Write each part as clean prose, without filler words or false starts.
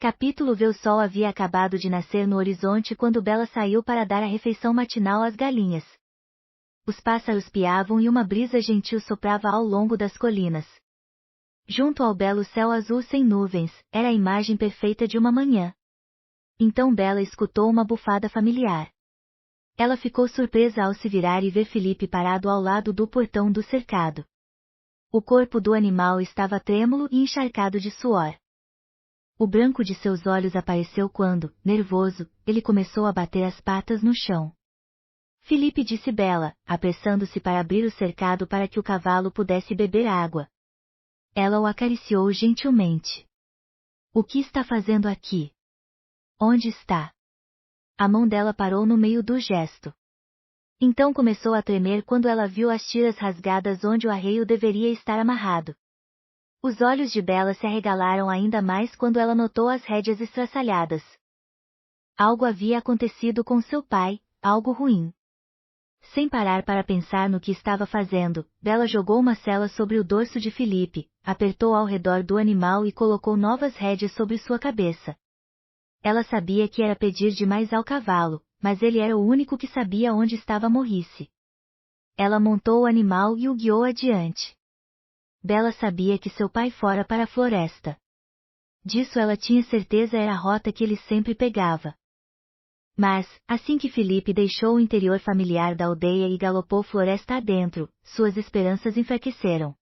Capítulo V. O sol havia acabado de nascer no horizonte quando Bela saiu para dar a refeição matinal às galinhas. Os pássaros piavam e uma brisa gentil soprava ao longo das colinas. Junto ao belo céu azul sem nuvens, era a imagem perfeita de uma manhã. Então Bela escutou uma bufada familiar. Ela ficou surpresa ao se virar e ver Felipe parado ao lado do portão do cercado. O corpo do animal estava trêmulo e encharcado de suor. O branco de seus olhos apareceu quando, nervoso, ele começou a bater as patas no chão. Felipe, disse Bela, apressando-se para abrir o cercado para que o cavalo pudesse beber água. Ela o acariciou gentilmente. O que está fazendo aqui? Onde está? A mão dela parou no meio do gesto. Então começou a tremer quando ela viu as tiras rasgadas onde o arreio deveria estar amarrado. Os olhos de Bela se arregalaram ainda mais quando ela notou as rédeas estraçalhadas. Algo havia acontecido com seu pai, algo ruim. Sem parar para pensar no que estava fazendo, Bela jogou uma sela sobre o dorso de Felipe, apertou ao redor do animal e colocou novas rédeas sobre sua cabeça. Ela sabia que era pedir demais ao cavalo, mas ele era o único que sabia onde estava a morrice. Ela montou o animal e o guiou adiante. Bela sabia que seu pai fora para a floresta. Disso ela tinha certeza, era a rota que ele sempre pegava. Mas, assim que Felipe deixou o interior familiar da aldeia e galopou floresta adentro, suas esperanças enfraqueceram.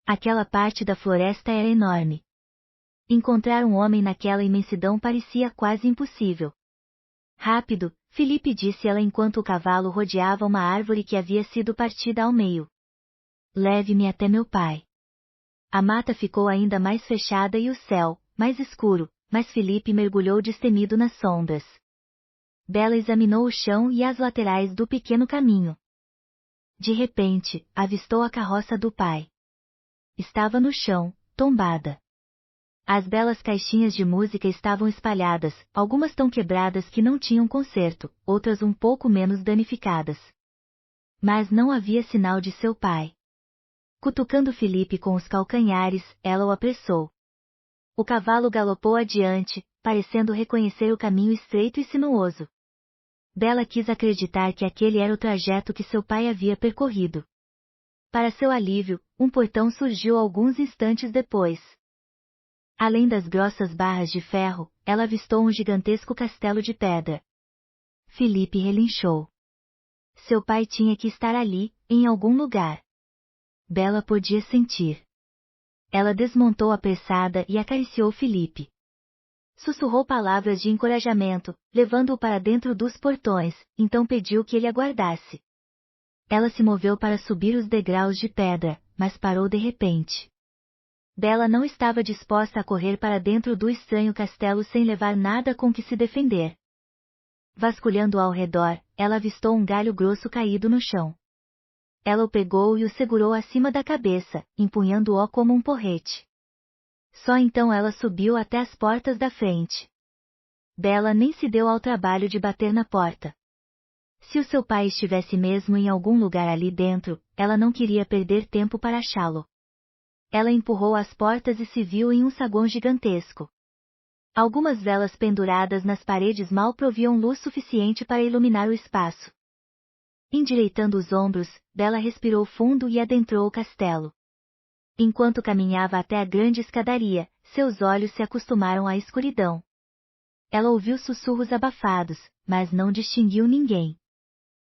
Aquela parte da floresta era enorme. Encontrar um homem naquela imensidão parecia quase impossível. Rápido, Felipe, disse ela enquanto o cavalo rodeava uma árvore que havia sido partida ao meio. Leve-me até meu pai. A mata ficou ainda mais fechada e o céu, mais escuro, mas Felipe mergulhou destemido nas sombras. Bela examinou o chão e as laterais do pequeno caminho. De repente, avistou a carroça do pai. Estava no chão, tombada. As belas caixinhas de música estavam espalhadas, algumas tão quebradas que não tinham conserto, outras um pouco menos danificadas. Mas não havia sinal de seu pai. Cutucando Felipe com os calcanhares, ela o apressou. O cavalo galopou adiante, parecendo reconhecer o caminho estreito e sinuoso. Bela quis acreditar que aquele era o trajeto que seu pai havia percorrido. Para seu alívio, um portão surgiu alguns instantes depois. Além das grossas barras de ferro, ela avistou um gigantesco castelo de pedra. Felipe relinchou. Seu pai tinha que estar ali, em algum lugar. Bela podia sentir. Ela desmontou apressada e acariciou Felipe. Sussurrou palavras de encorajamento, levando-o para dentro dos portões, então pediu que ele aguardasse. Ela se moveu para subir os degraus de pedra, mas parou de repente. Bela não estava disposta a correr para dentro do estranho castelo sem levar nada com que se defender. Vasculhando ao redor, ela avistou um galho grosso caído no chão. Ela o pegou e o segurou acima da cabeça, empunhando-o como um porrete. Só então ela subiu até as portas da frente. Bela nem se deu ao trabalho de bater na porta. Se o seu pai estivesse mesmo em algum lugar ali dentro, ela não queria perder tempo para achá-lo. Ela empurrou as portas e se viu em um saguão gigantesco. Algumas velas penduradas nas paredes mal proviam luz suficiente para iluminar o espaço. Endireitando os ombros, Bela respirou fundo e adentrou o castelo. Enquanto caminhava até a grande escadaria, seus olhos se acostumaram à escuridão. Ela ouviu sussurros abafados, mas não distinguiu ninguém.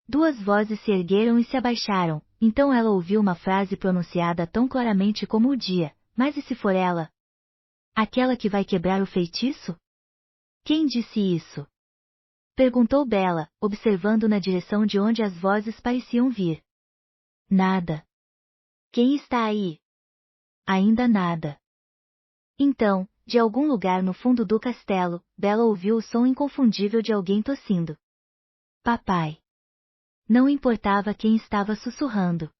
Duas vozes se ergueram e se abaixaram, então ela ouviu uma frase pronunciada tão claramente como o dia: mas e se for ela? Aquela que vai quebrar o feitiço? Quem disse isso? Perguntou Bela, observando na direção de onde as vozes pareciam vir. Nada. Quem está aí? Ainda nada. Então, de algum lugar no fundo do castelo, Bela ouviu o som inconfundível de alguém tossindo. Papai. Não importava quem estava sussurrando.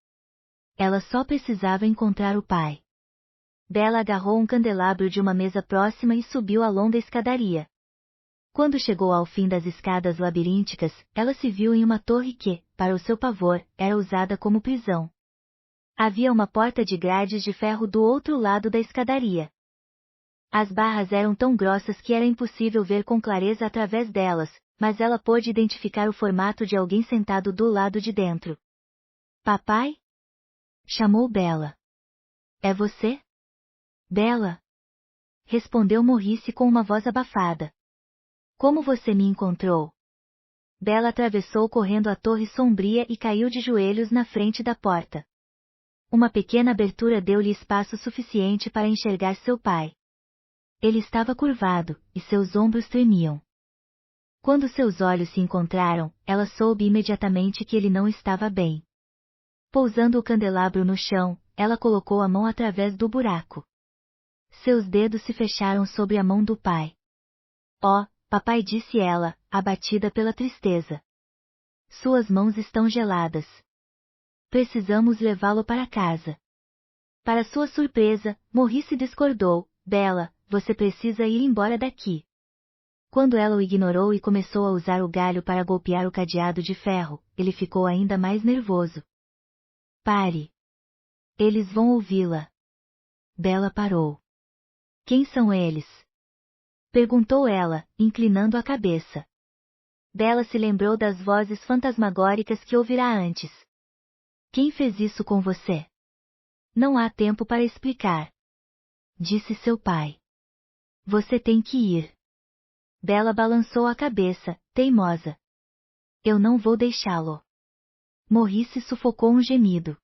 Ela só precisava encontrar o pai. Bela agarrou um candelabro de uma mesa próxima e subiu a longa escadaria. Quando chegou ao fim das escadas labirínticas, ela se viu em uma torre que, para o seu pavor, era usada como prisão. Havia uma porta de grades de ferro do outro lado da escadaria. As barras eram tão grossas que era impossível ver com clareza através delas, mas ela pôde identificar o formato de alguém sentado do lado de dentro. Papai? Chamou Bella. É você? Bella? Respondeu Maurice com uma voz abafada. Como você me encontrou? Bella atravessou correndo a torre sombria e caiu de joelhos na frente da porta. Uma pequena abertura deu-lhe espaço suficiente para enxergar seu pai. Ele estava curvado, e seus ombros tremiam. Quando seus olhos se encontraram, ela soube imediatamente que ele não estava bem. Pousando o candelabro no chão, ela colocou a mão através do buraco. Seus dedos se fecharam sobre a mão do pai. Oh, papai, disse ela, abatida pela tristeza. Suas mãos estão geladas. Precisamos levá-lo para casa. Para sua surpresa, Maurice discordou. Bella, você precisa ir embora daqui. Quando ela o ignorou e começou a usar o galho para golpear o cadeado de ferro, ele ficou ainda mais nervoso. Pare. Eles vão ouvi-la. Bella parou. Quem são eles? Perguntou ela, inclinando a cabeça. Bella se lembrou das vozes fantasmagóricas que ouvira antes. Quem fez isso com você? Não há tempo para explicar. Disse seu pai. Você tem que ir. Bella balançou a cabeça, teimosa. Eu não vou deixá-lo. Maurice sufocou um gemido.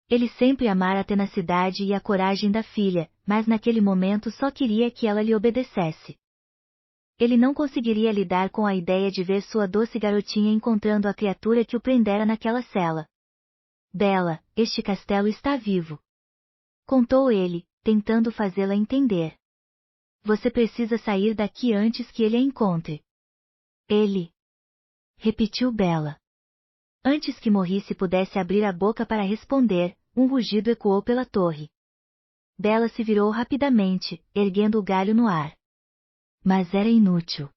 Ele sempre amara a tenacidade e a coragem da filha, mas naquele momento só queria que ela lhe obedecesse. Ele não conseguiria lidar com a ideia de ver sua doce garotinha encontrando a criatura que o prendera naquela cela. Bella, este castelo está vivo. Contou ele, tentando fazê-la entender. Você precisa sair daqui antes que ele a encontre. Ele. Repetiu Bella. Antes que Maurice pudesse abrir a boca para responder, um rugido ecoou pela torre. Bella se virou rapidamente, erguendo o galho no ar. Mas era inútil.